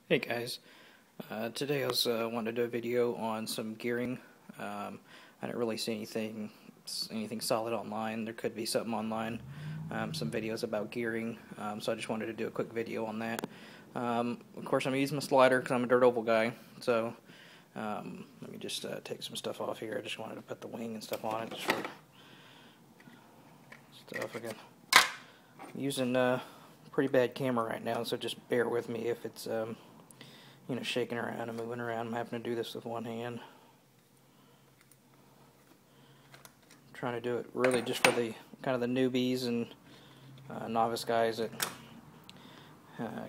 Hey guys, today I was wanting to do a video on some gearing. I didn't really see anything solid online. There could be something online, some videos about gearing. So I just wanted to do a quick video on that. Of course, I'm using my slider because I'm a dirt oval guy. So let me just take some stuff off here. I just wanted to put the wing and stuff on it, just for stuff again. I'm using a pretty bad camera right now, so just bear with me if it's shaking around and moving around. I'm having to do this with one hand. I'm trying to do it really just for the kind of the newbies and novice guys that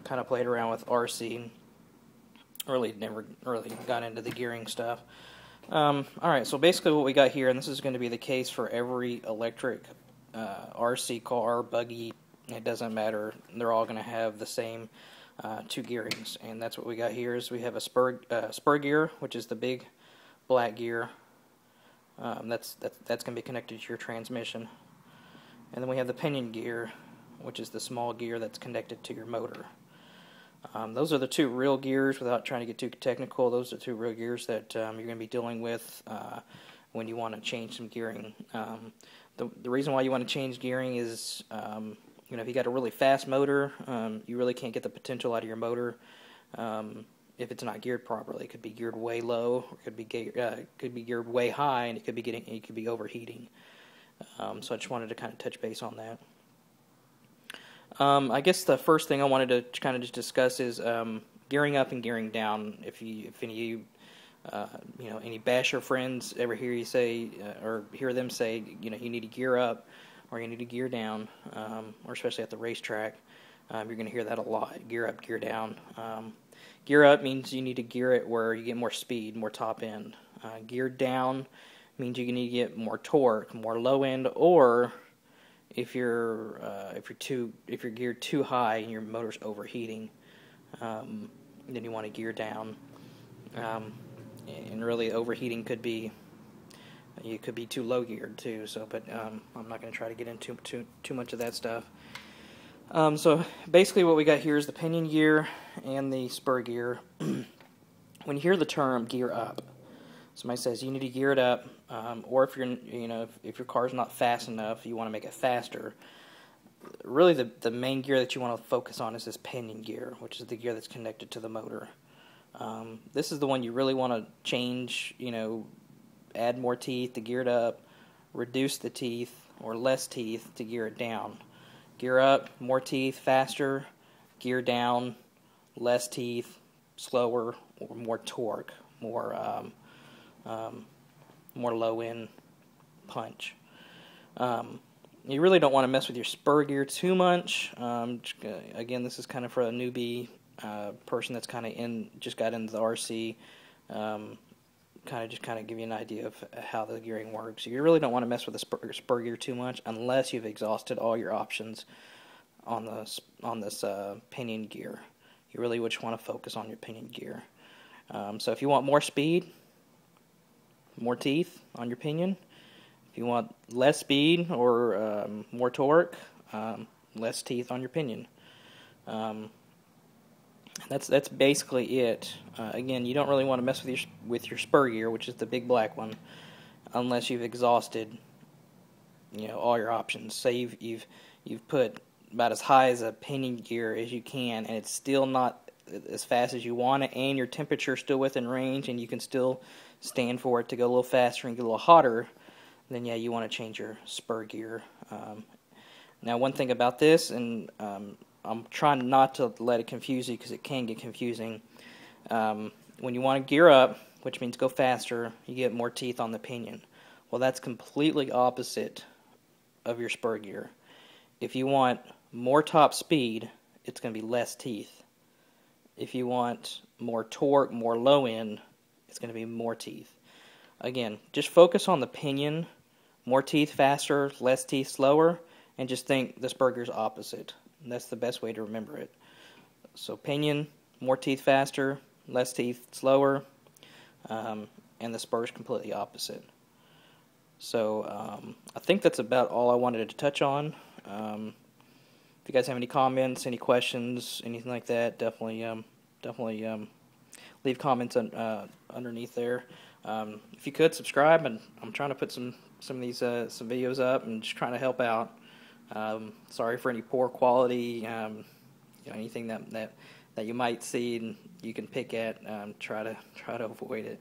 kind of played around with RC. Never really got into the gearing stuff. Alright, so basically what we got here, and this is going to be the case for every electric RC car, buggy, it doesn't matter. They're all going to have the same two gearings, and that's what we got here. Is we have a spur gear, which is the big black gear. That's going to be connected to your transmission, and then we have the pinion gear, which is the small gear that's connected to your motor. Those are the two real gears. Without trying to get too technical, those are the two real gears that you're going to be dealing with when you want to change some gearing. The reason why you want to change gearing is if you got a really fast motor, you really can't get the potential out of your motor if it's not geared properly. It could be geared way low, or it could be geared way high, and it could be overheating. So I just wanted to kind of touch base on that. I guess the first thing I wanted to kind of just discuss is gearing up and gearing down. If any any basher friends ever hear you say or hear them say, you need to gear up or you need to gear down, or especially at the racetrack, you're going to hear that a lot. Gear up, gear down. Gear up means you need to gear it where you get more speed, more top end. Gear down means you need to get more torque, more low end, or if you're geared too high and your motor's overheating, then you want to gear down. And really, overheating could be too low geared too. So, but I'm not going to try to get into too much of that stuff. So basically, what we got here is the pinion gear and the spur gear. When you hear the term gear up, somebody says you need to gear it up, or if if your car's not fast enough, you want to make it faster. Really, the main gear that you want to focus on is this pinion gear, which is the gear that's connected to the motor. This is the one you really want to change, add more teeth to gear it up, reduce the teeth or less teeth to gear it down. Gear up, more teeth, faster. Gear down, less teeth, slower, or more torque, more low-end punch. You really don't want to mess with your spur gear too much. Again, this is kind of for a newbie person that's just got into the RC. Kind of give you an idea of how the gearing works. You really don't want to mess with the spur gear too much unless you've exhausted all your options on this pinion gear. You really just want to focus on your pinion gear. So if you want more speed, more teeth on your pinion. If you want less speed or more torque, less teeth on your pinion. That's basically it. Again, you don't really want to mess with your spur gear, which is the big black one, unless you've exhausted all your options. Say you've put about as high as a pinion gear as you can, and it's still not as fast as you want it, and your temperature's still within range, and you can still stand for it to go a little faster and get a little hotter. Then yeah, you want to change your spur gear. Now, one thing about this, and I'm trying not to let it confuse you because it can get confusing. When you want to gear up, which means go faster, you get more teeth on the pinion. Well, that's completely opposite of your spur gear. If you want more top speed, it's going to be less teeth. If you want more torque, more low end, it's going to be more teeth. Again, just focus on the pinion, more teeth faster, less teeth slower, and just think the spur gear's opposite. And that's the best way to remember it. So pinion, more teeth faster, less teeth slower, and the spur's completely opposite. So I think that's about all I wanted to touch on. If you guys have any comments, any questions, anything like that, definitely definitely leave comments underneath there. If you could subscribe, and I'm trying to put some of these some videos up and just trying to help out. Sorry for any poor quality, anything that you might see and you can pick at. Try to avoid it.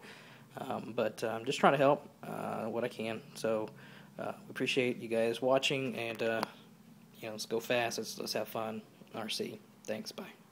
But I'm just trying to help what I can. So we appreciate you guys watching, and let's go fast. Let's have fun. RC. Thanks. Bye.